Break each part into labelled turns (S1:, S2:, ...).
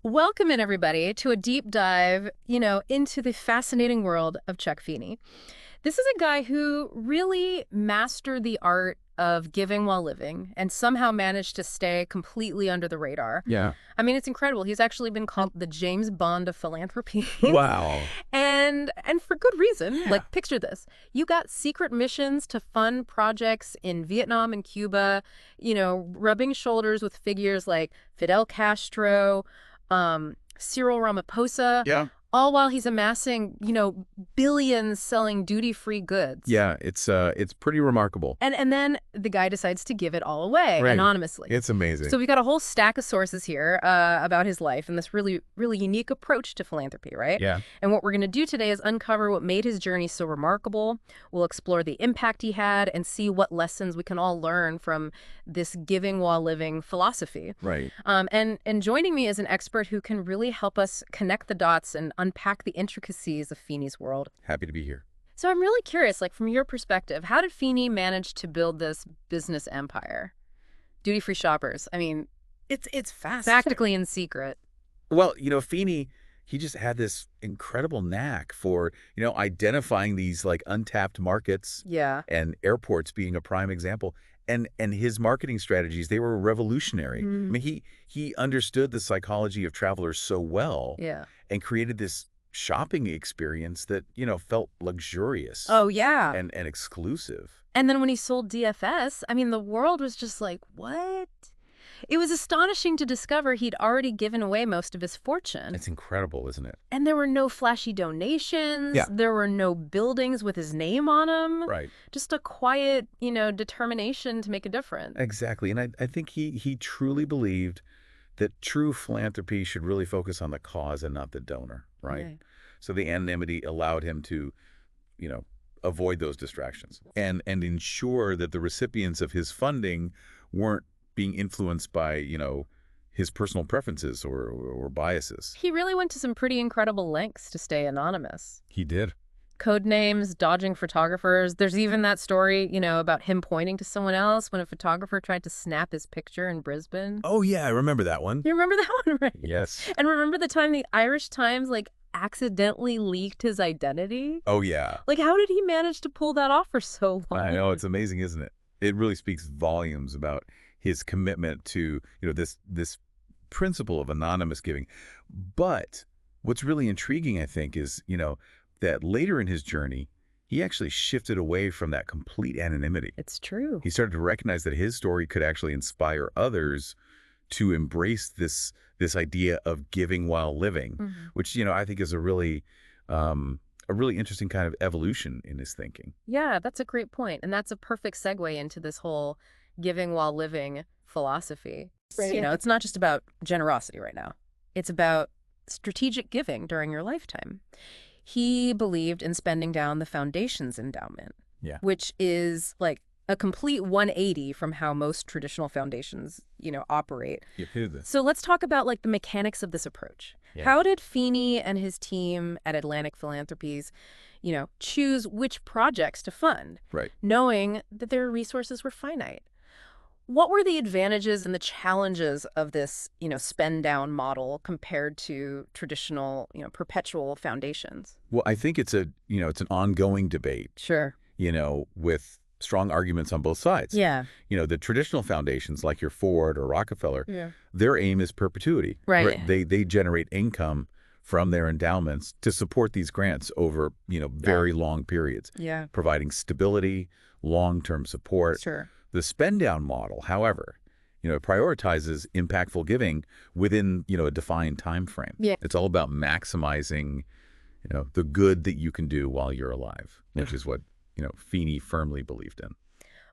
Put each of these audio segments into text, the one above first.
S1: Welcome in, everybody, to a deep dive, into the fascinating world of Chuck Feeney. This is a guy who really mastered the art of giving while living and somehow managed to stay completely under the radar.
S2: Yeah.
S1: I mean, it's incredible. He's actually been called the James Bond of philanthropy.
S2: Wow.
S1: And for good reason.
S2: Yeah.
S1: Like, picture this. You got secret missions to fund projects in Vietnam and Cuba, rubbing shoulders with figures like Fidel Castro, Cyril Ramaphosa,
S2: Yeah.
S1: all while he's amassing, billions selling duty-free goods.
S2: Yeah, it's pretty remarkable.
S1: And then the guy decides to give it all away
S2: Right.
S1: anonymously.
S2: It's amazing.
S1: So we've got a whole stack of sources here about his life and this really, really unique approach to philanthropy, right?
S2: Yeah.
S1: And what we're going to do today is uncover what made his journey so remarkable. We'll explore the impact he had and see what lessons we can all learn from this giving while living philosophy.
S2: Right.
S1: And joining me is an expert who can really help us connect the dots and unpack the intricacies of Feeney's world.
S2: Happy to be here.
S1: So I'm really curious, like from your perspective, how did Feeney manage to build this business empire? Duty-free shoppers. I mean,
S2: It's fast.
S1: practically in secret.
S2: Well, Feeney, he just had this incredible knack for, identifying these like untapped markets,
S1: Yeah.
S2: and airports being a prime example. And his marketing strategies, they were revolutionary. I mean, he understood the psychology of travelers so well
S1: Yeah.
S2: and created this shopping experience that, felt luxurious
S1: Oh, yeah.
S2: and exclusive.
S1: And then when he sold DFS, I mean, the world was just like, what? It was astonishing to discover he'd already given away most of his fortune.
S2: It's incredible, isn't it?
S1: And there were no flashy donations.
S2: Yeah.
S1: There were no buildings with his name on them.
S2: Right.
S1: Just a quiet, determination to make a difference.
S2: Exactly. And I think he truly believed that true philanthropy should really focus on the cause and not the donor, right?
S1: Right.
S2: So the anonymity allowed him to, avoid those distractions and ensure that the recipients of his funding weren't being influenced by, his personal preferences or biases.
S1: He really went to some pretty incredible lengths to stay anonymous.
S2: He did.
S1: Code names, dodging photographers. There's even that story, about him pointing to someone else when a photographer tried to snap his picture in Brisbane.
S2: Oh, yeah, I remember that one.
S1: You remember that one, right?
S2: Yes.
S1: And remember the time the Irish Times, accidentally leaked his identity?
S2: Oh, yeah.
S1: How did he manage to pull that off for so long?
S2: I know, it's amazing, isn't it? It really speaks volumes about his commitment to, this principle of anonymous giving. But what's really intriguing, I think, is, that later in his journey, he actually shifted away from that complete anonymity.
S1: It's true.
S2: He started to recognize that his story could actually inspire others to embrace this idea of giving while living, which, I think is a really interesting kind of evolution in his thinking.
S1: Yeah, that's a great point. And that's a perfect segue into this whole giving while living philosophy.
S2: Right.
S1: It's not just about generosity right now. It's about strategic giving during your lifetime. He believed in spending down the foundation's endowment,
S2: Yeah.
S1: which is like a complete 180 from how most traditional foundations, operate. So let's talk about the mechanics of this approach.
S2: Yeah.
S1: How did Feeney and his team at Atlantic Philanthropies, choose which projects to fund,
S2: Right.
S1: knowing that their resources were finite? What were the advantages and the challenges of this, spend down model compared to traditional, perpetual foundations?
S2: Well, I think it's it's an ongoing debate,
S1: Sure.
S2: with strong arguments on both sides.
S1: Yeah.
S2: The traditional foundations like your Ford or Rockefeller,
S1: Yeah.
S2: their aim is perpetuity.
S1: Right.
S2: They generate income from their endowments to support these grants over, very long periods,
S1: Yeah.
S2: providing stability, long-term support.
S1: Sure.
S2: The spend-down model, however, it prioritizes impactful giving within, a defined time frame.
S1: Yeah.
S2: It's all about maximizing, the good that you can do while you're alive, which is what, Feeney firmly believed in.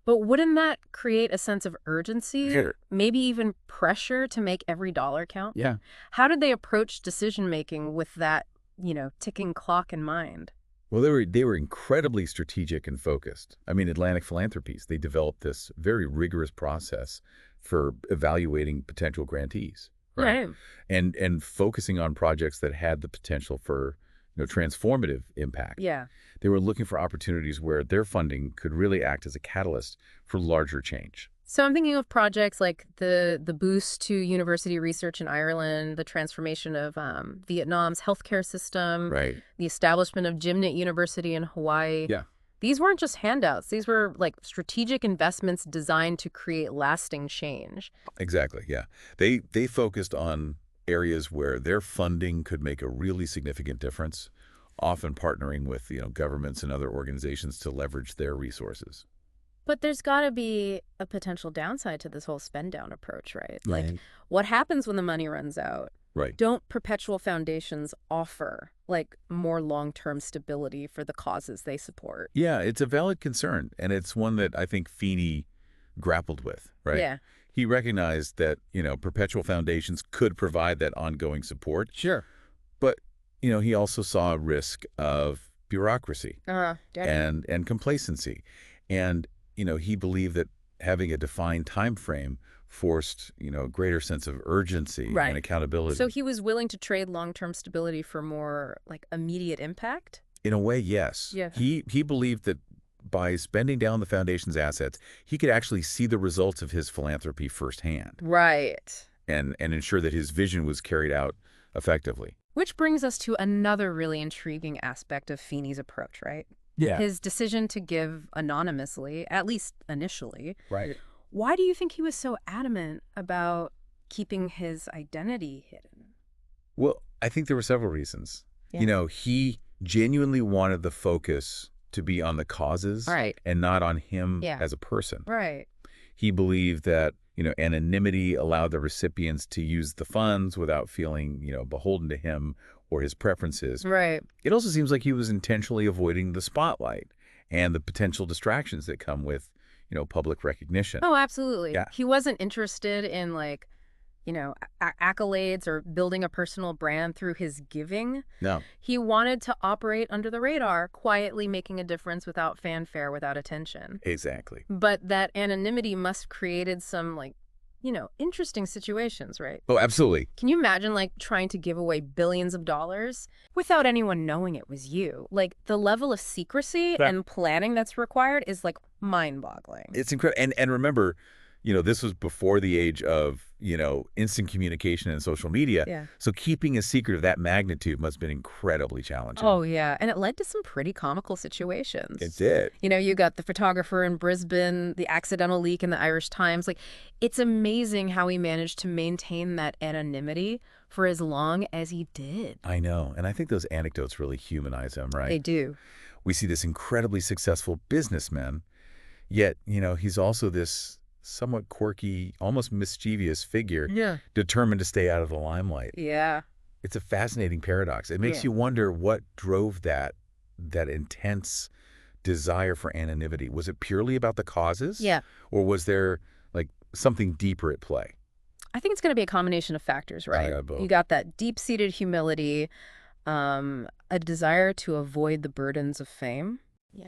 S1: But wouldn't that create a sense of urgency?
S2: Sure.
S1: Maybe even pressure to make every dollar count?
S2: Yeah.
S1: How did they approach decision-making with that, ticking clock in mind?
S2: Well, they were incredibly strategic and focused. I mean, Atlantic Philanthropies, they developed this very rigorous process for evaluating potential grantees.
S1: Right.
S2: And focusing on projects that had the potential for, transformative impact.
S1: Yeah.
S2: They were looking for opportunities where their funding could really act as a catalyst for larger change.
S1: So I'm thinking of projects like the boost to university research in Ireland, the transformation of Vietnam's healthcare system,
S2: Right.
S1: the establishment of Gimnet University in Hawaii.
S2: Yeah.
S1: These weren't just handouts. These were like strategic investments designed to create lasting change.
S2: Exactly, yeah. They focused on areas where their funding could make a really significant difference, often partnering with, governments and other organizations to leverage their resources.
S1: But there's got to be a potential downside to this whole spend down approach, right? Like,
S2: Right.
S1: what happens when the money runs out?
S2: Right.
S1: Don't perpetual foundations offer like more long-term stability for the causes they support?
S2: Yeah, it's a valid concern, and it's one that I think Feeney grappled with, right?
S1: Yeah.
S2: He recognized that, perpetual foundations could provide that ongoing support,
S1: Sure.
S2: but, he also saw a risk of bureaucracy
S1: Definitely.
S2: and complacency. And, he believed that having a defined time frame forced, a greater sense of urgency
S1: Right.
S2: and accountability.
S1: So he was willing to trade long-term stability for more like immediate impact?
S2: In a way, yes.
S1: Yeah.
S2: He believed that by spending down the foundation's assets, he could actually see the results of his philanthropy firsthand
S1: Right.
S2: and ensure that his vision was carried out effectively.
S1: Which brings us to another really intriguing aspect of Feeney's approach, right?
S2: Yeah.
S1: His decision to give anonymously, at least initially.
S2: Right.
S1: Why do you think he was so adamant about keeping his identity hidden?
S2: Well, I think there were several reasons.
S1: Yeah.
S2: He genuinely wanted the focus to be on the causes
S1: Right.
S2: and not on him
S1: Yeah.
S2: as a person.
S1: Right.
S2: He believed that, anonymity allowed the recipients to use the funds without feeling, beholden to him or his preferences.
S1: Right.
S2: It also seems like he was intentionally avoiding the spotlight and the potential distractions that come with, public recognition.
S1: Oh, absolutely.
S2: Yeah.
S1: He wasn't interested in like, accolades or building a personal brand through his giving.
S2: No.
S1: He wanted to operate under the radar, quietly making a difference without fanfare, without attention.
S2: Exactly.
S1: But that anonymity must have created some like, interesting situations, right?
S2: Oh, absolutely.
S1: Can you imagine like trying to give away billions of dollars without anyone knowing it was you? Like the level of secrecy
S2: Yeah.
S1: and planning that's required is like mind-boggling.
S2: It's incredible. And remember, this was before the age of, instant communication and social media.
S1: Yeah.
S2: So keeping a secret of that magnitude must have been incredibly challenging.
S1: Oh, yeah. And it led to some pretty comical situations.
S2: It did.
S1: You got the photographer in Brisbane, the accidental leak in the Irish Times. Like, it's amazing how he managed to maintain that anonymity for as long as he did.
S2: I know. And I think those anecdotes really humanize him, right?
S1: They do.
S2: We see this incredibly successful businessman, yet, he's also this somewhat quirky, almost mischievous figure
S1: Yeah.
S2: determined to stay out of the limelight.
S1: Yeah.
S2: It's a fascinating paradox. It makes
S1: Yeah.
S2: you wonder what drove that intense desire for anonymity. Was it purely about the causes?
S1: Yeah.
S2: Or was there like something deeper at play?
S1: I think it's going to be a combination of factors, right?
S2: got both.
S1: You got that deep-seated humility, a desire to avoid the burdens of fame. Yeah.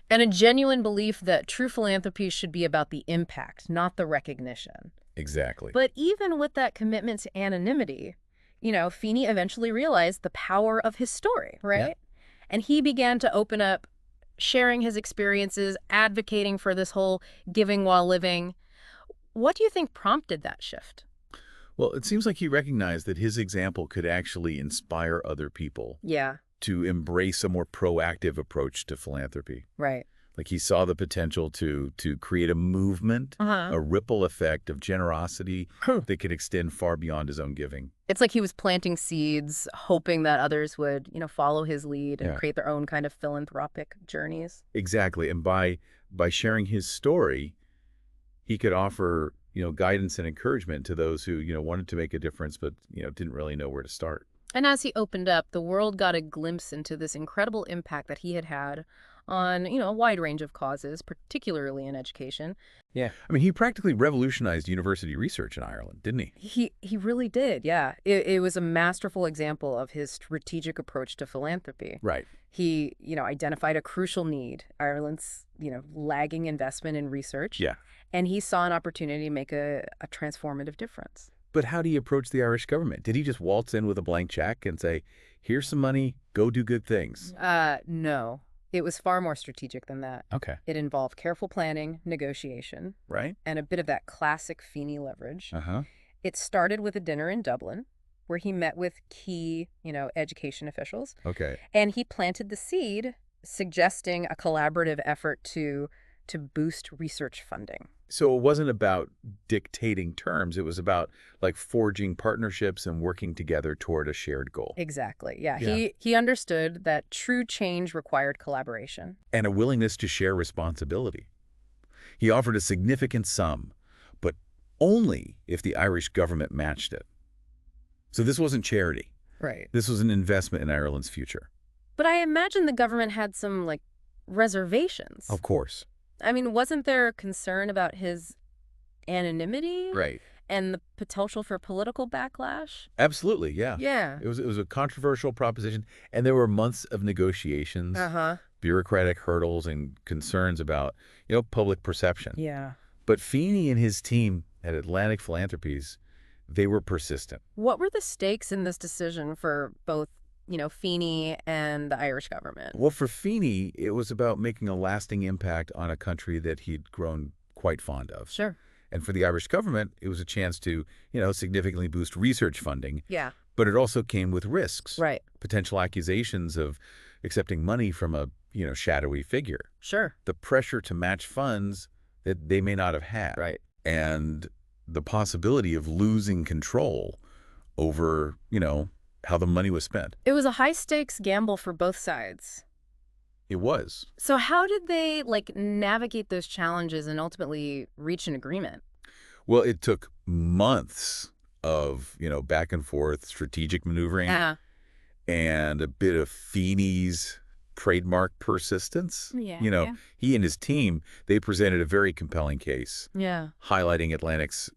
S1: And a genuine belief that true philanthropy should be about the impact, not the recognition.
S2: Exactly.
S1: But even with that commitment to anonymity, Feeney eventually realized the power of his story, right?
S2: Yeah.
S1: And he began to open up, sharing his experiences, advocating for this whole giving while living. What do you think prompted that shift?
S2: Well, it seems like he recognized that his example could actually inspire other people
S1: Yeah,
S2: to embrace a more proactive approach to philanthropy.
S1: right.
S2: Like he saw the potential to create a movement,
S1: Uh-huh.
S2: a ripple effect of generosity
S1: Huh.
S2: that could extend far beyond his own giving.
S1: It's like he was planting seeds, hoping that others would, follow his lead and
S2: Yeah.
S1: create their own kind of philanthropic journeys.
S2: Exactly. And by sharing his story, he could offer, guidance and encouragement to those who, wanted to make a difference but, didn't really know where to start.
S1: And as he opened up, the world got a glimpse into this incredible impact that he had on, a wide range of causes, particularly in education.
S2: Yeah. I mean, he practically revolutionized university research in Ireland, didn't he?
S1: He really did, yeah. It was a masterful example of his strategic approach to philanthropy.
S2: Right.
S1: He, identified a crucial need, Ireland's, lagging investment in research.
S2: Yeah.
S1: And he saw an opportunity to make a transformative difference.
S2: But how do you approach the Irish government? Did he just waltz in with a blank check and say, here's some money, go do good things?
S1: No. It was far more strategic than that.
S2: Okay.
S1: It involved careful planning, negotiation,
S2: Right?
S1: and a bit of that classic Feeney leverage.
S2: Uh-huh.
S1: It started with a dinner in Dublin, where he met with key, education officials,
S2: Okay.
S1: and he planted the seed, suggesting a collaborative effort to boost research funding.
S2: So it wasn't about dictating terms. It was about like forging partnerships and working together toward a shared goal.
S1: Exactly. Yeah.
S2: Yeah.
S1: He understood that true change required collaboration.
S2: And a willingness to share responsibility. He offered a significant sum, but only if the Irish government matched it. So this wasn't charity.
S1: Right.
S2: This was an investment in Ireland's future.
S1: But I imagine the government had some, reservations.
S2: Of course.
S1: I mean, wasn't there concern about his anonymity?
S2: Right.
S1: And the potential for political backlash?
S2: Absolutely, yeah.
S1: Yeah.
S2: It was a controversial proposition, and there were months of negotiations,
S1: Uh-huh.
S2: bureaucratic hurdles, and concerns about, public perception.
S1: Yeah.
S2: But Feeney and his team at Atlantic Philanthropies, they were persistent.
S1: What were the stakes in this decision for both, Feeney and the Irish government?
S2: Well, for Feeney, it was about making a lasting impact on a country that he'd grown quite fond of.
S1: Sure.
S2: And for the Irish government, it was a chance to, significantly boost research funding.
S1: Yeah.
S2: But it also came with risks.
S1: Right.
S2: Potential accusations of accepting money from a, shadowy figure.
S1: Sure.
S2: The pressure to match funds that they may not have had.
S1: Right.
S2: And the possibility of losing control over, how the money was spent.
S1: It was a high-stakes gamble for both sides.
S2: It was.
S1: So how did they, navigate those challenges and ultimately reach an agreement?
S2: Well, it took months of, back and forth strategic maneuvering and a bit of Feeney's trademark persistence.
S1: Yeah.
S2: He and his team, they presented a very compelling case,
S1: Yeah.
S2: highlighting Atlantic's,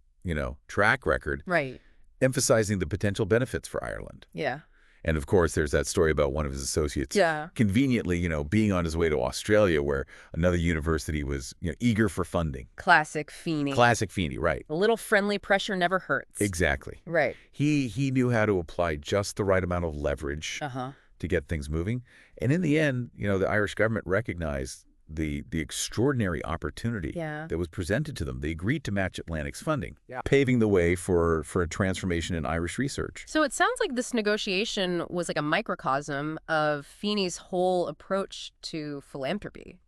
S2: track record,
S1: Right.
S2: emphasizing the potential benefits for Ireland.
S1: Yeah.
S2: And of course, there's that story about one of his associates
S1: Yeah.
S2: conveniently, being on his way to Australia where another university was, eager for funding.
S1: Classic Feeney.
S2: Classic Feeney, right.
S1: A little friendly pressure never hurts.
S2: Exactly.
S1: Right.
S2: He knew how to apply just the right amount of leverage
S1: Uh-huh.
S2: to get things moving. And in the end, the Irish government recognized the extraordinary opportunity that was presented to them. They agreed to match Atlantic's funding, paving the way for a transformation in Irish research.
S1: So it sounds like this negotiation was like a microcosm of Feeney's whole approach to philanthropy.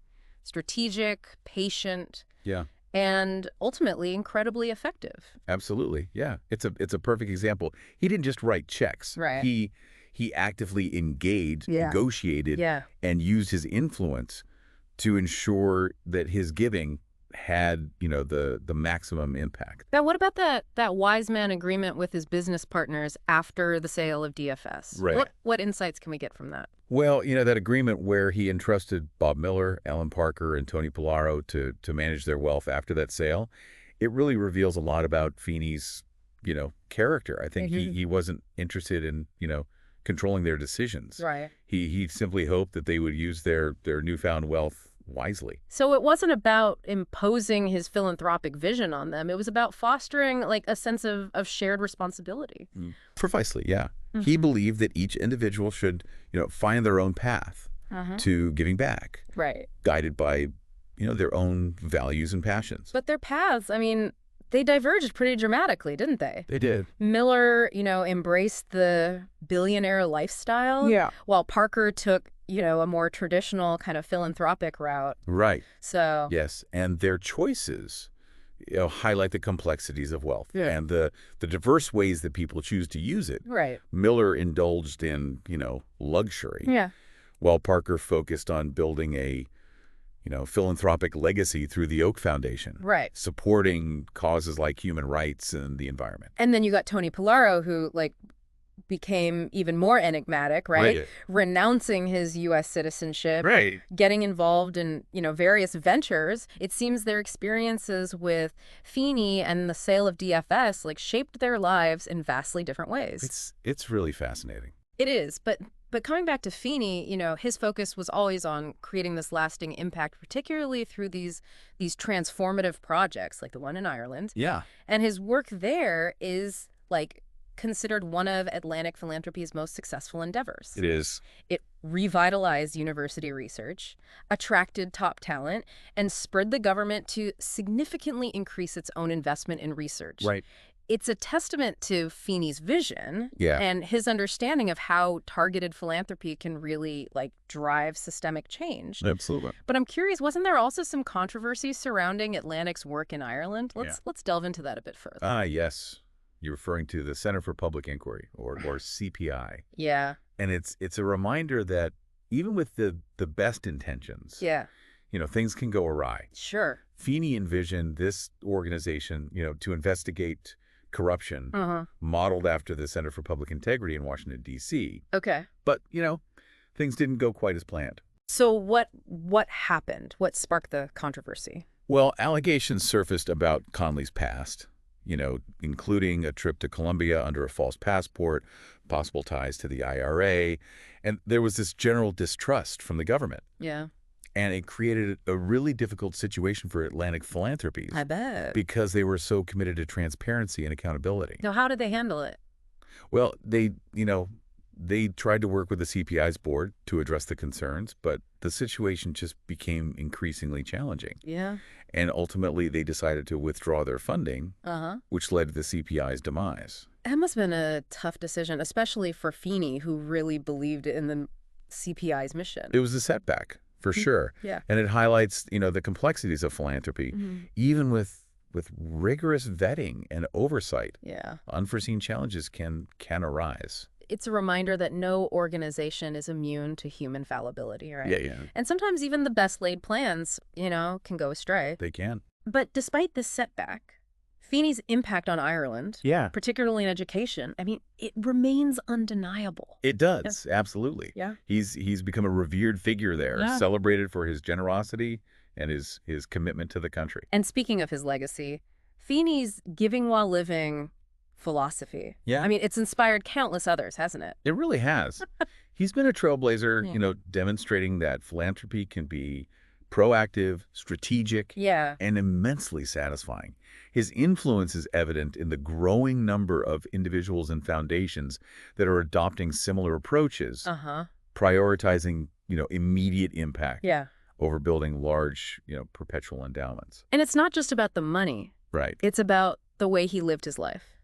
S1: Strategic, patient, and ultimately incredibly effective.
S2: Absolutely. Yeah. It's a perfect example. He didn't just write checks.
S1: Right.
S2: He actively engaged, negotiated, and used his influence to ensure that his giving had, the maximum impact.
S1: Now, what about that wise man agreement with his business partners after the sale of DFS?
S2: Right.
S1: What insights can we get from that?
S2: Well, that agreement where he entrusted Bob Miller, Alan Parker, and Tony Pallaro to manage their wealth after that sale, it really reveals a lot about Feeney's, character. I think he wasn't interested in, controlling their decisions.
S1: Right.
S2: He simply hoped that they would use their newfound wealth wisely.
S1: So it wasn't about imposing his philanthropic vision on them. It was about fostering a sense of shared responsibility.
S2: Precisely, yeah. He believed that each individual should, find their own path to giving back.
S1: Right.
S2: Guided by, their own values and passions.
S1: But their paths, they diverged pretty dramatically, didn't they?
S2: They did.
S1: Miller, embraced the billionaire lifestyle.
S2: Yeah.
S1: While Parker took, a more traditional kind of philanthropic route.
S2: Right.
S1: So.
S2: Yes. And their choices, highlight the complexities of wealth and the diverse ways that people choose to use it.
S1: Right.
S2: Miller indulged in, luxury.
S1: Yeah.
S2: While Parker focused on building a philanthropic legacy through the Oak Foundation.
S1: Right.
S2: Supporting causes like human rights and the environment.
S1: And then you got Tony Pallaro, who, became even more enigmatic, right? Renouncing his U.S. citizenship.
S2: Right.
S1: Getting involved in, various ventures. It seems their experiences with Feeney and the sale of DFS, shaped their lives in vastly different ways.
S2: It's really fascinating.
S1: It is, but coming back to Feeney, his focus was always on creating this lasting impact, particularly through these transformative projects like the one in Ireland.
S2: Yeah.
S1: And his work there is considered one of Atlantic philanthropy's most successful endeavors.
S2: It is.
S1: It revitalized university research, attracted top talent, and spurred the government to significantly increase its own investment in research.
S2: Right.
S1: It's a testament to Feeney's vision
S2: Yeah.
S1: and his understanding of how targeted philanthropy can really, like, drive systemic change.
S2: Absolutely.
S1: But I'm curious, wasn't there also some controversy surrounding Atlantic's work in Ireland? Let's delve into that a bit further.
S2: Ah, yes. You're referring to the Center for Public Inquiry, or CPI.
S1: Yeah.
S2: And it's a reminder that even with the best intentions,
S1: Yeah.
S2: Things can go awry.
S1: Sure.
S2: Feeney envisioned this organization, to investigate corruption,
S1: Uh-huh.
S2: modeled after the Center for Public Integrity in Washington, D.C.
S1: Okay.
S2: But, things didn't go quite as planned.
S1: So what happened? What sparked the controversy?
S2: Well, allegations surfaced about Conley's past, including a trip to Colombia under a false passport, possible ties to the IRA, and there was this general distrust from the government.
S1: Yeah.
S2: And it created a really difficult situation for Atlantic philanthropies.
S1: I bet.
S2: Because they were so committed to transparency and accountability.
S1: So how did they handle it?
S2: Well, they tried to work with the CPI's board to address the concerns, but the situation just became increasingly challenging.
S1: Yeah.
S2: And ultimately, they decided to withdraw their funding, which led to the CPI's demise.
S1: That must have been a tough decision, especially for Feeney, who really believed in the CPI's mission.
S2: It was a setback, for sure.
S1: Yeah.
S2: And it highlights, the complexities of philanthropy, even with rigorous vetting and oversight.
S1: Yeah.
S2: Unforeseen challenges can arise.
S1: It's a reminder that no organization is immune to human fallibility, right?
S2: Yeah.
S1: And sometimes even the best laid plans, can go astray.
S2: They can.
S1: But despite this setback, Feeney's impact on Ireland, particularly in education, it remains undeniable.
S2: It does, absolutely.
S1: Yeah.
S2: He's become a revered figure there, celebrated for his generosity and his commitment to the country.
S1: And speaking of his legacy, Feeney's giving while living philosophy.
S2: Yeah.
S1: It's inspired countless others, hasn't it?
S2: It really has. He's been a trailblazer, demonstrating that philanthropy can be proactive, strategic, and immensely satisfying. His influence is evident in the growing number of individuals and foundations that are adopting similar approaches, prioritizing, immediate impact over building large, perpetual endowments.
S1: And it's not just about the money.
S2: Right.
S1: It's about the way he lived his life.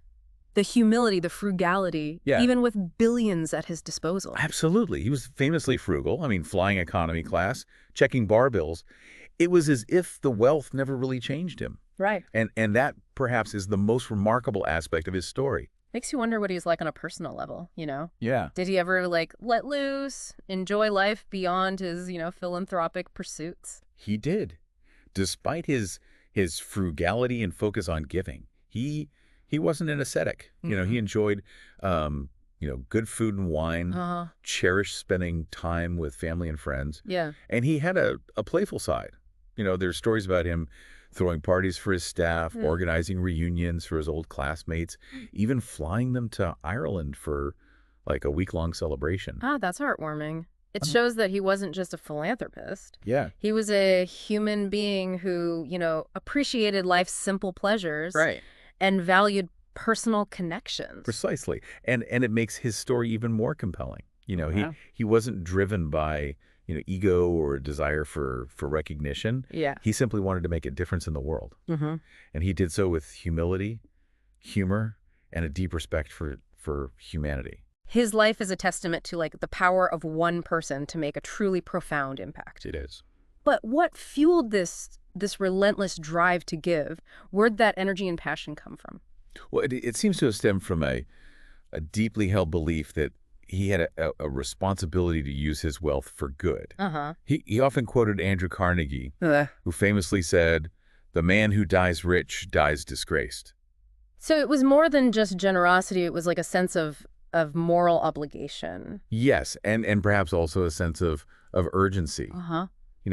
S1: The humility, the frugality, even with billions at his disposal.
S2: Absolutely. He was famously frugal. Flying economy class, checking bar bills. It was as if the wealth never really changed him.
S1: Right.
S2: And that perhaps is the most remarkable aspect of his story.
S1: Makes you wonder what he's like on a personal level,
S2: Yeah.
S1: Did he ever, let loose, enjoy life beyond his, philanthropic pursuits?
S2: He did. Despite his frugality and focus on giving, he wasn't an ascetic. He enjoyed, good food and wine, cherished spending time with family and friends.
S1: Yeah.
S2: And he had a playful side. There's stories about him throwing parties for his staff, organizing reunions for his old classmates, even flying them to Ireland for a week-long celebration.
S1: Ah, that's heartwarming. It shows that he wasn't just a philanthropist.
S2: Yeah.
S1: He was a human being who, appreciated life's simple pleasures.
S2: Right.
S1: And valued personal connections.
S2: Precisely. And it makes his story even more compelling. He wasn't driven by, ego or a desire for recognition.
S1: Yeah.
S2: He simply wanted to make a difference in the world.
S1: And
S2: he did so with humility, humor, and a deep respect for humanity.
S1: His life is a testament to the power of one person to make a truly profound impact.
S2: It is.
S1: But what fueled this relentless drive to give? Where'd that energy and passion come from?
S2: Well, it seems to have stemmed from a deeply held belief that he had a responsibility to use his wealth for good. He often quoted Andrew Carnegie, who famously said, "The man who dies rich dies disgraced."
S1: So it was more than just generosity. It was like a sense of moral obligation.
S2: Yes, and perhaps also a sense of urgency.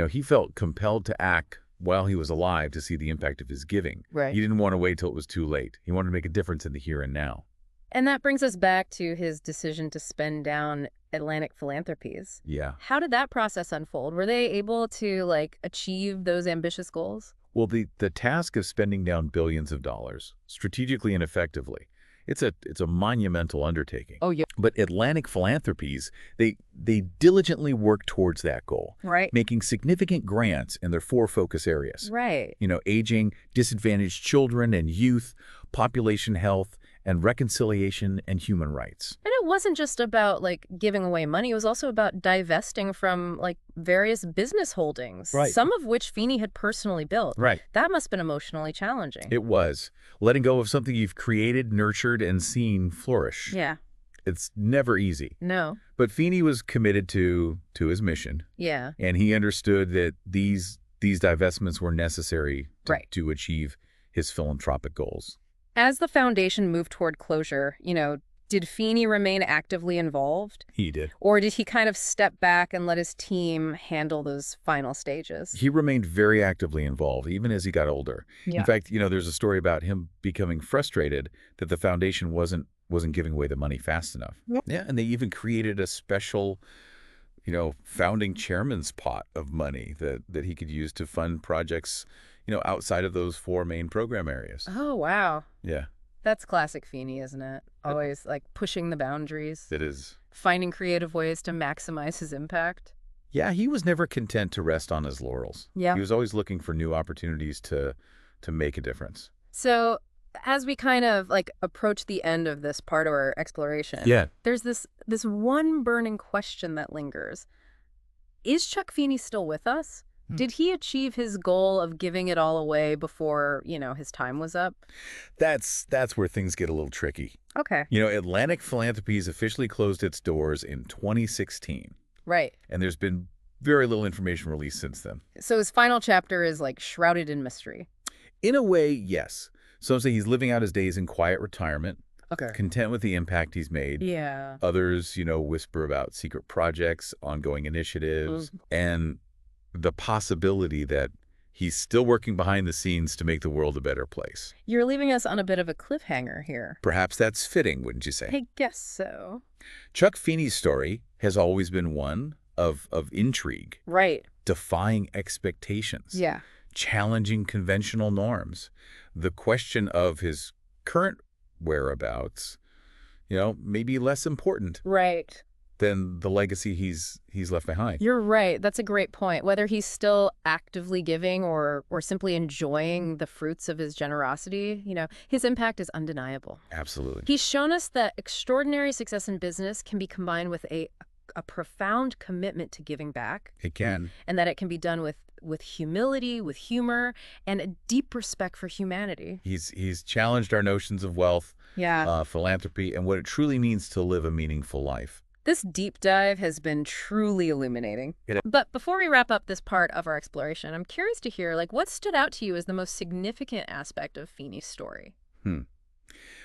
S2: He felt compelled to act while he was alive to see the impact of his giving.
S1: Right.
S2: He didn't want to wait till it was too late. He wanted to make a difference in the here and now.
S1: And that brings us back to his decision to spend down Atlantic philanthropies.
S2: Yeah.
S1: How did that process unfold? Were they able to achieve those ambitious goals?
S2: Well, the task of spending down billions of dollars strategically and effectively, it's a monumental undertaking.
S1: Oh, yeah.
S2: But Atlantic Philanthropies, they diligently work towards that goal,
S1: Right.
S2: making significant grants in their 4 focus areas.
S1: Right.
S2: Aging, disadvantaged children and youth, population health, and reconciliation and human rights.
S1: And it wasn't just about like giving away money. It was also about divesting from like various business holdings,
S2: Right.
S1: some of which Feeney had personally built.
S2: Right.
S1: That must have been emotionally challenging.
S2: It was. Letting go of something you've created, nurtured, and seen flourish.
S1: Yeah.
S2: It's never easy.
S1: No.
S2: But Feeney was committed to his mission,
S1: Yeah.
S2: and he understood that these divestments were necessary
S1: Right.
S2: to achieve his philanthropic goals.
S1: As the foundation moved toward closure, did Feeney remain actively involved?
S2: He did.
S1: Or did he kind of step back and let his team handle those final stages?
S2: He remained very actively involved, even as he got older.
S1: Yeah.
S2: In fact, there's a story about him becoming frustrated that the foundation wasn't giving away the money fast enough.
S1: Yep.
S2: Yeah, and they even created a special, founding chairman's pot of money that he could use to fund projects, outside of those 4 main program areas.
S1: Oh, wow.
S2: Yeah,
S1: That's classic Feeney, isn't it? Always like pushing the boundaries,
S2: it is.
S1: finding creative ways to maximize his impact.
S2: Yeah, he was never content to rest on his laurels.
S1: Yeah.
S2: He was always looking for new opportunities to make a difference.
S1: So as we kind of like approach the end of this part of our exploration,
S2: Yeah.
S1: there's this one burning question that lingers. Is Chuck Feeney still with us? Did he achieve his goal of giving it all away before, his time was up?
S2: That's where things get a little tricky.
S1: Okay.
S2: Atlantic Philanthropies officially closed its doors in 2016,
S1: Right.
S2: and there's been very little information released since then.
S1: So his final chapter is like shrouded in mystery.
S2: In a way, yes. Some say he's living out his days in quiet retirement,
S1: Okay.
S2: content with the impact he's made.
S1: Yeah.
S2: Others, whisper about secret projects, ongoing initiatives, and the possibility that he's still working behind the scenes to make the world a better place.
S1: You're leaving us on a bit of a cliffhanger here.
S2: Perhaps that's fitting, wouldn't you say?
S1: I guess so.
S2: Chuck Feeney's story has always been one of intrigue,
S1: Right.
S2: defying expectations,
S1: Yeah.
S2: challenging conventional norms. The question of his current whereabouts, may be less important
S1: Right.
S2: than the legacy he's left behind.
S1: You're right. That's a great point. Whether he's still actively giving or simply enjoying the fruits of his generosity, his impact is undeniable.
S2: Absolutely.
S1: He's shown us that extraordinary success in business can be combined with a profound commitment to giving back,
S2: It can.
S1: and that it can be done with humility, with humor, and a deep respect for humanity.
S2: He's challenged our notions of wealth,
S1: Yeah.
S2: philanthropy, and what it truly means to live a meaningful life.
S1: This deep dive has been truly illuminating.
S2: It-
S1: But before we wrap up this part of our exploration, I'm curious to hear, what stood out to you as the most significant aspect of Feeney's story?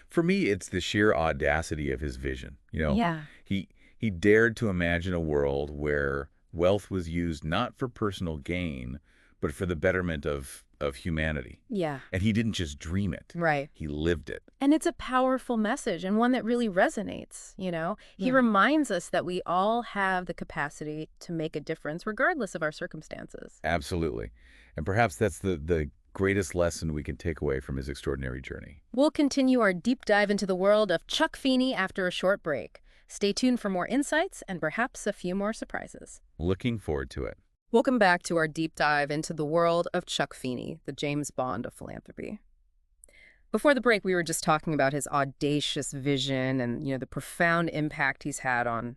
S2: For me, it's the sheer audacity of his vision.
S1: Yeah.
S2: He dared to imagine a world where wealth was used not for personal gain, but for the betterment of humanity.
S1: Yeah.
S2: And he didn't just dream it.
S1: Right.
S2: He lived it.
S1: And it's a powerful message and one that really resonates, He
S2: Yeah.
S1: reminds us that we all have the capacity to make a difference regardless of our circumstances.
S2: Absolutely. And perhaps that's the greatest lesson we can take away from his extraordinary journey.
S1: We'll continue our deep dive into the world of Chuck Feeney after a short break. Stay tuned for more insights and perhaps a few more surprises.
S2: Looking forward to it.
S1: Welcome back to our deep dive into the world of Chuck Feeney, the James Bond of philanthropy. Before the break, we were just talking about his audacious vision and, the profound impact he's had on,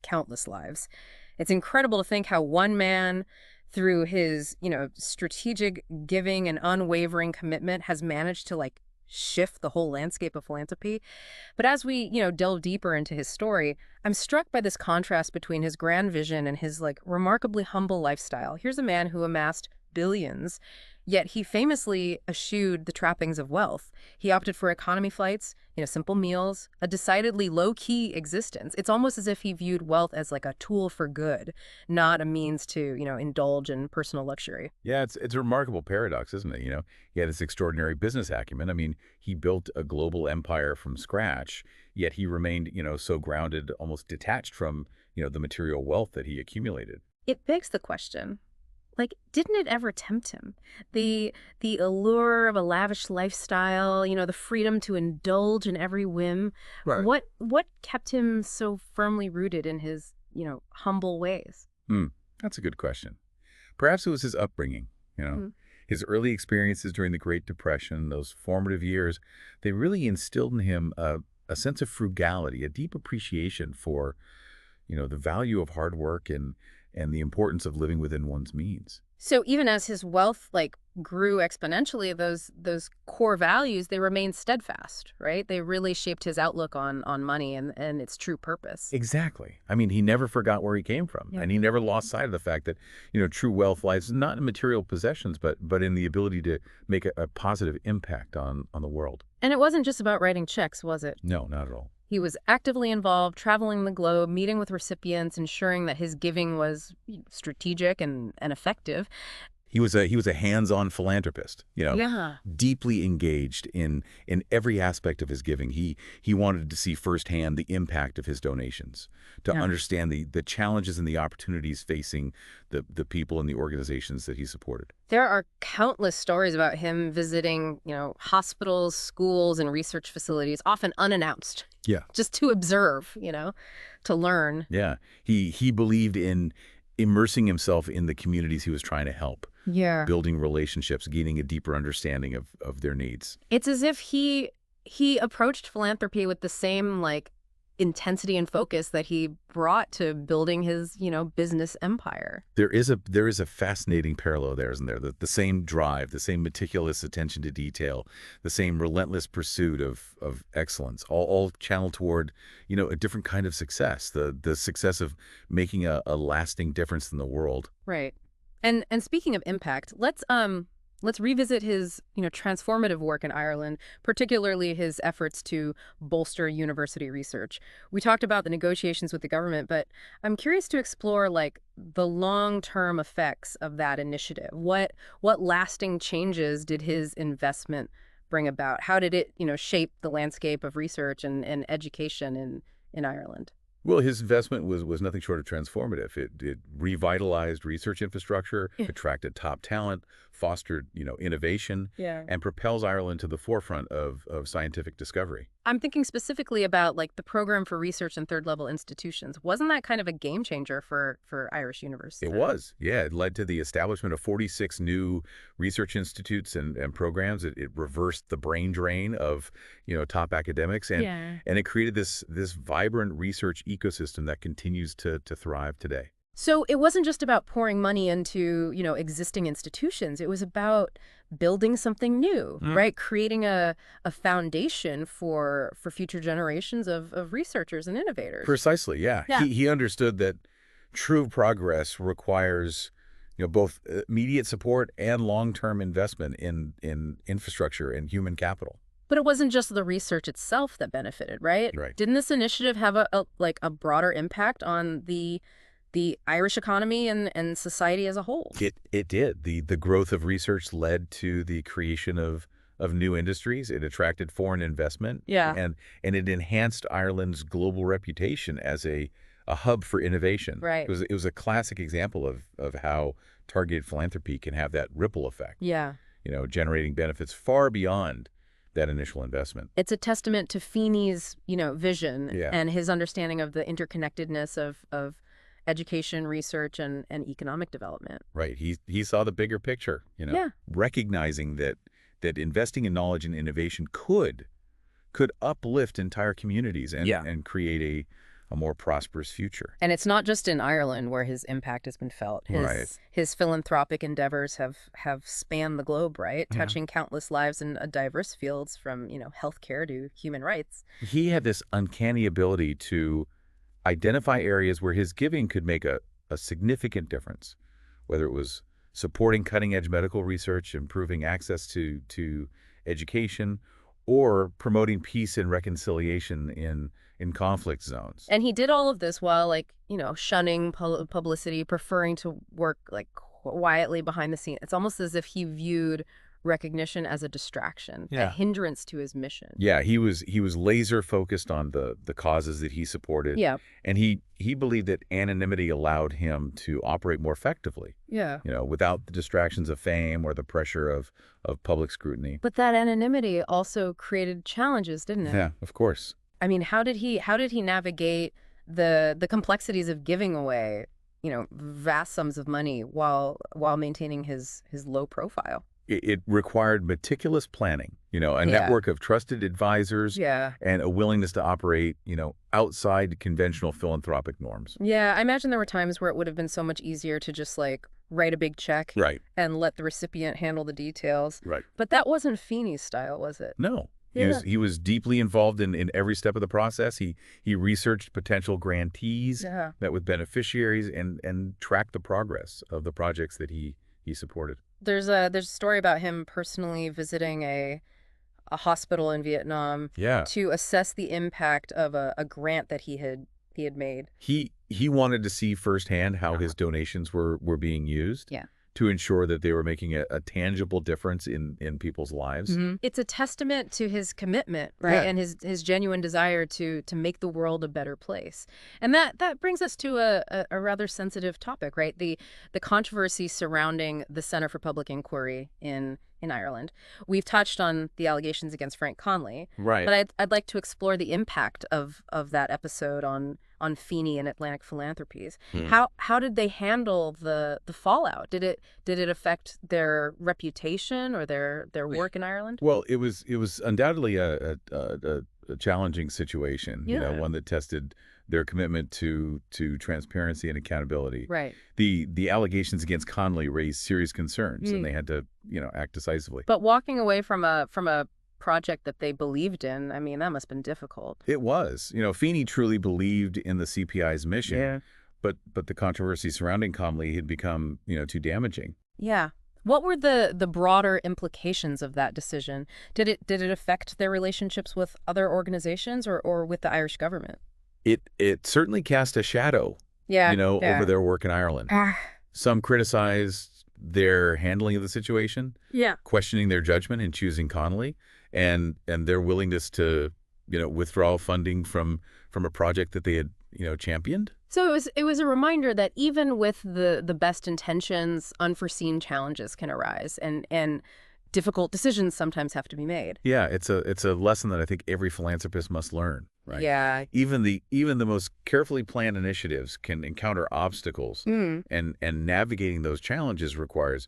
S1: countless lives. It's incredible to think how one man, through his, strategic giving and unwavering commitment, has managed to, shift the whole landscape of philanthropy. But as we, delve deeper into his story, I'm struck by this contrast between his grand vision and his remarkably humble lifestyle. Here's a man who amassed billions, yet he famously eschewed the trappings of wealth. He opted for economy flights, simple meals, a decidedly low-key existence. It's almost as if he viewed wealth as a tool for good, not a means to, indulge in personal luxury.
S2: Yeah, it's a remarkable paradox, isn't it? He had this extraordinary business acumen. I mean, he built a global empire from scratch, yet he remained, so grounded, almost detached from, the material wealth that he accumulated.
S1: It begs the question, like, didn't it ever tempt him? The allure of a lavish lifestyle, the freedom to indulge in every whim.
S2: Right.
S1: What kept him so firmly rooted in his, humble ways?
S2: Hmm. That's a good question. Perhaps it was his upbringing, you know.
S1: Hmm.
S2: His early experiences during the Great Depression, those formative years, they really instilled in him a sense of frugality, a deep appreciation for, the value of hard work and the importance of living within one's means.
S1: So even as his wealth grew exponentially, those core values, they remained steadfast, right? They really shaped his outlook on money and its true purpose.
S2: Exactly. I mean, he never forgot where he came from,
S1: Yeah.
S2: and he never lost sight of the fact that, true wealth lies not in material possessions, but in the ability to make a positive impact on the world.
S1: And it wasn't just about writing checks, was it?
S2: No, not at all.
S1: He was actively involved, traveling the globe, meeting with recipients, ensuring that his giving was strategic and effective.
S2: He was a hands-on philanthropist,
S1: Yeah.
S2: deeply engaged in every aspect of his giving. He wanted to see firsthand the impact of his donations, to
S1: Yeah.
S2: understand the challenges and the opportunities facing the people and the organizations that he supported.
S1: There are countless stories about him visiting, hospitals, schools, and research facilities, often unannounced,
S2: Yeah.
S1: just to observe, to learn.
S2: Yeah. He believed in immersing himself in the communities he was trying to help,
S1: Yeah.
S2: building relationships, gaining a deeper understanding of their needs.
S1: It's as if he approached philanthropy with the same intensity and focus that he brought to building his, business empire.
S2: There is a fascinating parallel there, isn't there? The same drive, the same meticulous attention to detail, the same relentless pursuit of excellence, all channeled toward, a different kind of success, the success of making a lasting difference in the world.
S1: Right. And speaking of impact, let's revisit his, transformative work in Ireland, particularly his efforts to bolster university research. We talked about the negotiations with the government, but I'm curious to explore the long-term effects of that initiative. What lasting changes did his investment bring about? How did it, shape the landscape of research and education in Ireland?
S2: Well, his investment was nothing short of transformative. It revitalized research infrastructure,
S1: Yeah.
S2: attracted top talent, fostered, innovation,
S1: Yeah.
S2: and propels Ireland to the forefront of scientific discovery.
S1: I'm thinking specifically about the program for research in third level institutions. Wasn't that kind of a game changer for Irish universities?
S2: It was, yeah. It led to the establishment of 46 new research institutes and programs. It reversed the brain drain of, top academics, and
S1: Yeah.
S2: and it created this vibrant research ecosystem that continues to thrive today.
S1: So it wasn't just about pouring money into, existing institutions. It was about building something new, right? Creating a foundation for future generations of researchers and innovators.
S2: Precisely, yeah.
S1: Yeah.
S2: He understood that true progress requires, both immediate support and long-term investment in infrastructure and human capital.
S1: But it wasn't just the research itself that benefited, right?
S2: Right.
S1: Didn't this initiative have a broader impact on the Irish economy and society as a whole?
S2: It did. The growth of research led to the creation of new industries. It attracted foreign investment.
S1: Yeah.
S2: And it enhanced Ireland's global reputation as a hub for innovation.
S1: Right.
S2: It was a classic example of how targeted philanthropy can have that ripple effect,
S1: Yeah.
S2: generating benefits far beyond that initial investment.
S1: It's a testament to Feeney's, vision
S2: Yeah.
S1: and his understanding of the interconnectedness of education, research, and economic development.
S2: Right. He saw the bigger picture,
S1: Yeah.
S2: recognizing that investing in knowledge and innovation could uplift entire communities and create a more prosperous future.
S1: And it's not just in Ireland where his impact has been felt.
S2: Right.
S1: His philanthropic endeavors have spanned the globe, right?
S2: Yeah.
S1: Touching countless lives in diverse fields from, healthcare to human rights.
S2: He had this uncanny ability to identify areas where his giving could make a significant difference, whether it was supporting cutting-edge medical research, improving access to education, or promoting peace and reconciliation in conflict zones.
S1: And he did all of this while shunning publicity, preferring to work quietly behind the scene. It's almost as if he viewed recognition as a distraction, a
S2: Yeah.
S1: hindrance to his mission.
S2: Yeah, he was laser focused on the causes that he supported,
S1: Yeah.
S2: and he believed that anonymity allowed him to operate more effectively,
S1: Yeah.
S2: without the distractions of fame or the pressure of public scrutiny.
S1: But that anonymity also created challenges, didn't it?
S2: Yeah, of course.
S1: I mean, how did he navigate the complexities of giving away, vast sums of money while maintaining his low profile?
S2: It required meticulous planning, a
S1: Yeah.
S2: network of trusted advisors
S1: Yeah.
S2: and a willingness to operate, outside conventional philanthropic norms.
S1: Yeah, I imagine there were times where it would have been so much easier to just like write a big check
S2: Right.
S1: and let the recipient handle the details.
S2: Right.
S1: But that wasn't Feeney's style, was it?
S2: No. He
S1: Yeah.
S2: was he was deeply involved in every step of the process. He researched potential grantees,
S1: Yeah.
S2: met with beneficiaries, and tracked the progress of the projects that he supported.
S1: There's a story about him personally visiting a hospital in Vietnam
S2: Yeah.
S1: to assess the impact of a grant that he had made.
S2: He wanted to see firsthand how his donations were being used
S1: Yeah.
S2: to ensure that they were making a tangible difference in people's lives.
S1: It's a testament to his commitment, right?
S2: Yeah.
S1: And his genuine desire to make the world a better place. And that brings us to a rather sensitive topic, right? The controversy surrounding the Center for Public Inquiry in Ireland. We've touched on the allegations against Frank Conley,
S2: Right.
S1: but I'd like to explore the impact of that episode on Feeney and Atlantic Philanthropies. How did they handle the fallout? Did it affect their reputation or their work in Ireland?
S2: Well, it was undoubtedly a challenging situation,
S1: Yeah.
S2: one that tested their commitment to transparency and accountability.
S1: Right.
S2: The allegations against Conley raised serious concerns, and they had to, act decisively.
S1: But walking away from a project that they believed in, I mean, that must have been difficult.
S2: It was. Feeney truly believed in the CPI's mission.
S1: Yeah.
S2: But the controversy surrounding Conley had become, too damaging.
S1: Yeah. What were the broader implications of that decision? Did it affect their relationships with other organizations or with the Irish government?
S2: It certainly cast a shadow,
S1: Yeah.
S2: over their work in Ireland. Some criticized their handling of the situation,
S1: Yeah.
S2: questioning their judgment in choosing Connolly, and their willingness to, withdraw funding from a project that they had, championed.
S1: So it was a reminder that even with the best intentions, unforeseen challenges can arise, and difficult decisions sometimes have to be made.
S2: Yeah, it's a lesson that I think every philanthropist must learn. Right.
S1: Yeah.
S2: Even the most carefully planned initiatives can encounter obstacles, and navigating those challenges requires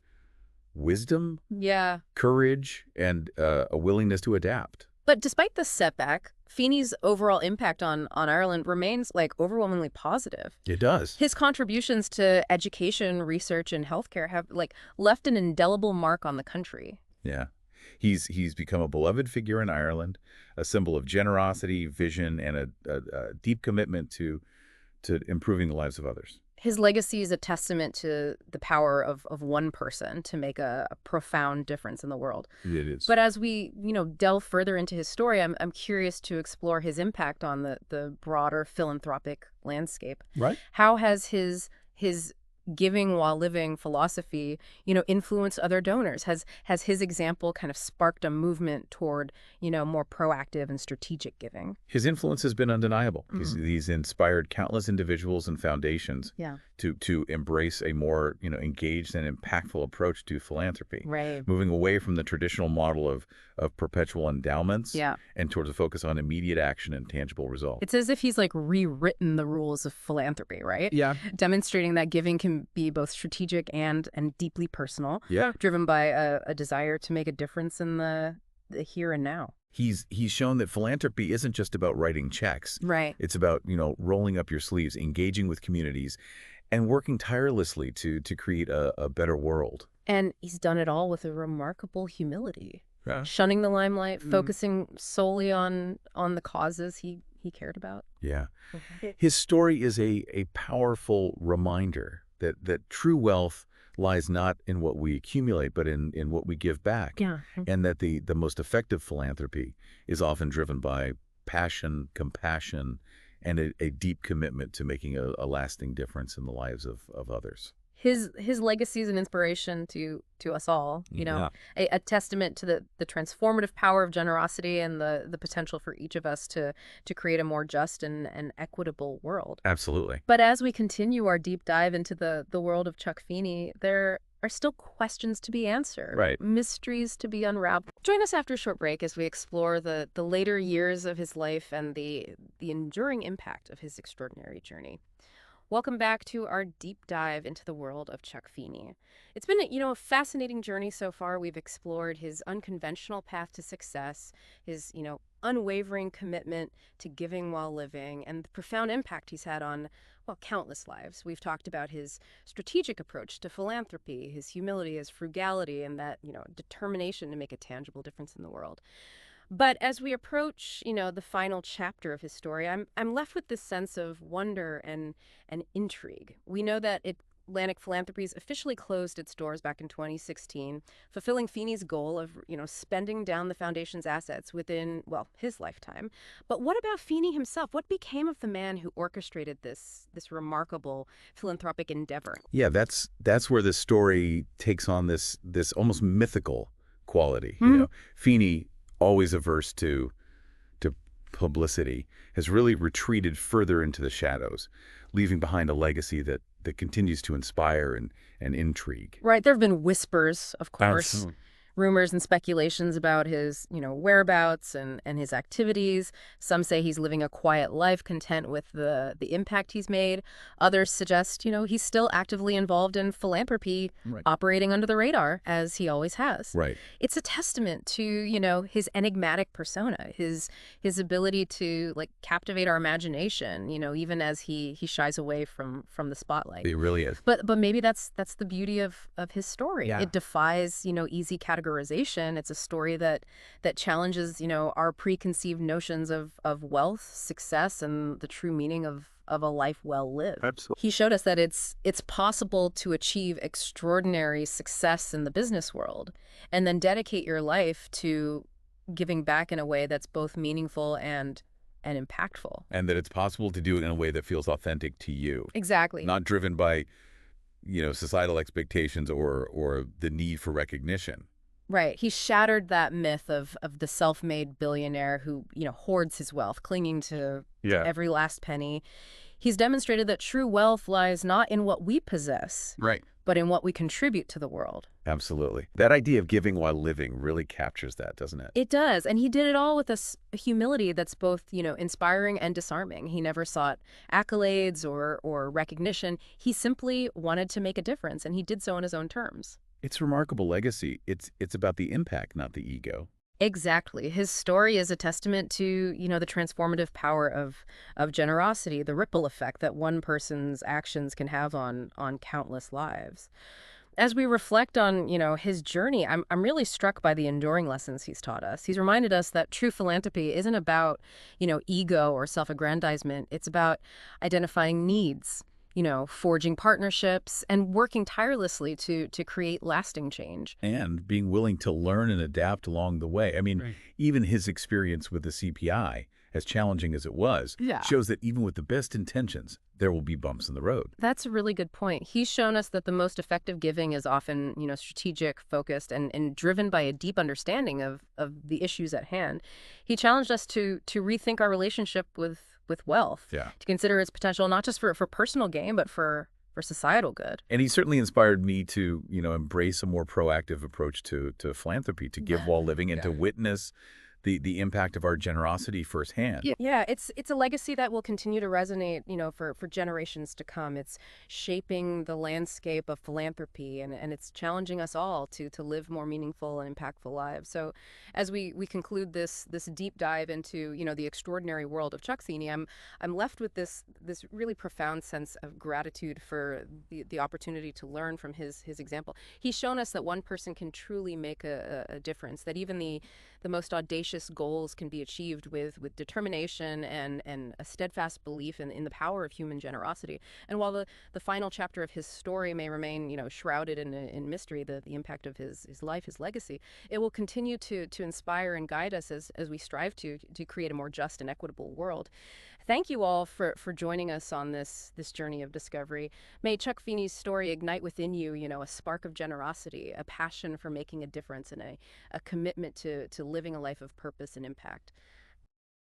S2: wisdom,
S1: Yeah.
S2: courage, and a willingness to adapt.
S1: But despite the setback, Feeney's overall impact on Ireland remains overwhelmingly positive.
S2: It does.
S1: His contributions to education, research, and healthcare have left an indelible mark on the country.
S2: Yeah. He's become a beloved figure in Ireland, a symbol of generosity, vision, and a deep commitment to improving the lives of others.
S1: His legacy is a testament to the power of one person to make a profound difference in the world.
S2: It is.
S1: But as we, delve further into his story, I'm curious to explore his impact on the broader philanthropic landscape.
S2: Right.
S1: How has his giving while living philosophy, influenced other donors? Has his example kind of sparked a movement toward, more proactive and strategic giving?
S2: His influence has been undeniable. He's inspired countless individuals and foundations
S1: Yeah.
S2: to embrace a more, engaged and impactful approach to philanthropy.
S1: Right.
S2: Moving away from the traditional model of perpetual endowments,
S1: Yeah.
S2: and towards a focus on immediate action and tangible results.
S1: It's as if he's rewritten the rules of philanthropy, right?
S2: Yeah.
S1: Demonstrating that giving can be both strategic and deeply personal,
S2: Yeah.
S1: driven by a desire to make a difference in the here and now.
S2: He's shown that philanthropy isn't just about writing checks.
S1: Right.
S2: It's about, rolling up your sleeves, engaging with communities, and working tirelessly to create a better world.
S1: And he's done it all with a remarkable humility.
S2: Yeah.
S1: Shunning the limelight, focusing solely on the causes he cared about.
S2: Yeah. His story is a powerful reminder that true wealth lies not in what we accumulate, but in what we give back.
S1: Yeah.
S2: And that the most effective philanthropy is often driven by passion, compassion, and a deep commitment to making a lasting difference in the lives of others.
S1: his legacy is an inspiration to us all,
S2: Yeah.
S1: a testament to the transformative power of generosity and the potential for each of us to create a more just and equitable world.
S2: Absolutely.
S1: But as we continue our deep dive into the world of Chuck Feeney, there are still questions to be answered,
S2: Right.
S1: mysteries to be unraveled. Join us after a short break as we explore the later years of his life and the enduring impact of his extraordinary journey. Welcome back to our deep dive into the world of Chuck Feeney. It's been, a fascinating journey so far. We've explored his unconventional path to success, his, unwavering commitment to giving while living, and the profound impact he's had on, well, countless lives. We've talked about his strategic approach to philanthropy, his humility, his frugality, and that, determination to make a tangible difference in the world. But as we approach, the final chapter of his story, I'm left with this sense of wonder and intrigue. We know that Atlantic Philanthropies officially closed its doors back in 2016, fulfilling Feeney's goal of, spending down the foundation's assets within, well, his lifetime. But what about Feeney himself? What became of the man who orchestrated this remarkable philanthropic endeavor?
S2: Yeah, that's where this story takes on this almost mythical quality. Feeney, always averse to publicity, has really retreated further into the shadows, leaving behind a legacy that continues to inspire and intrigue.
S1: Right. There have been whispers, of course,
S2: Absolutely.
S1: rumors and speculations about his, whereabouts and his activities. Some say he's living a quiet life, content with the impact he's made. Others suggest, he's still actively involved in philanthropy,
S2: Right.
S1: operating under the radar, as he always has.
S2: Right.
S1: It's a testament to, his enigmatic persona, his ability to, captivate our imagination, even as he shies away from the spotlight.
S2: It really is.
S1: But maybe that's the beauty of his story.
S2: Yeah.
S1: It defies, easy categorization. It's a story that challenges, our preconceived notions of wealth, success, and the true meaning of a life well lived.
S2: Absolutely.
S1: He showed us that it's possible to achieve extraordinary success in the business world and then dedicate your life to giving back in a way that's both meaningful and impactful.
S2: And that it's possible to do it in a way that feels authentic to you,
S1: Exactly.
S2: not driven by, societal expectations or the need for recognition.
S1: Right. He shattered that myth of the self-made billionaire who, hoards his wealth, clinging to every last penny. He's demonstrated that true wealth lies not in what we possess,
S2: Right.
S1: but in what we contribute to the world.
S2: Absolutely. That idea of giving while living really captures that, doesn't it?
S1: It does. And he did it all with a humility that's both, inspiring and disarming. He never sought accolades or recognition. He simply wanted to make a difference, and he did so on his own terms.
S2: It's a remarkable legacy. It's about the impact, not the ego.
S1: Exactly. His story is a testament to, the transformative power of generosity, the ripple effect that one person's actions can have on countless lives. As we reflect on, his journey, I'm really struck by the enduring lessons he's taught us. He's reminded us that true philanthropy isn't about, ego or self-aggrandizement. It's about identifying needs, forging partnerships and working tirelessly to create lasting change.
S2: And being willing to learn and adapt along the way. I mean,
S1: Right.
S2: even his experience with the CPI, as challenging as it was,
S1: Yeah.
S2: shows that even with the best intentions, there will be bumps in the road.
S1: That's a really good point. He's shown us that the most effective giving is often, strategic, focused, and driven by a deep understanding of the issues at hand. He challenged us to rethink our relationship with wealth,
S2: Yeah.
S1: to consider its potential not just for personal gain, but for societal good.
S2: And he certainly inspired me to, embrace a more proactive approach to philanthropy, to give while living and to witness the impact of our generosity firsthand.
S1: Yeah, it's a legacy that will continue to resonate, for generations to come. It's shaping the landscape of philanthropy, and it's challenging us all to live more meaningful and impactful lives. So as we conclude this deep dive into, the extraordinary world of Chuck Feeney, I'm left with this really profound sense of gratitude for the opportunity to learn from his example. He's shown us that one person can truly make a difference, that even the most audacious goals can be achieved with determination and a steadfast belief in the power of human generosity. And while the final chapter of his story may remain, shrouded in mystery, the impact of his life, his legacy, it will continue to inspire and guide us as we strive to create a more just and equitable world. Thank you all for joining us on this journey of discovery. May Chuck Feeney's story ignite within you, a spark of generosity, a passion for making a difference, and a commitment to living a life of purpose and impact.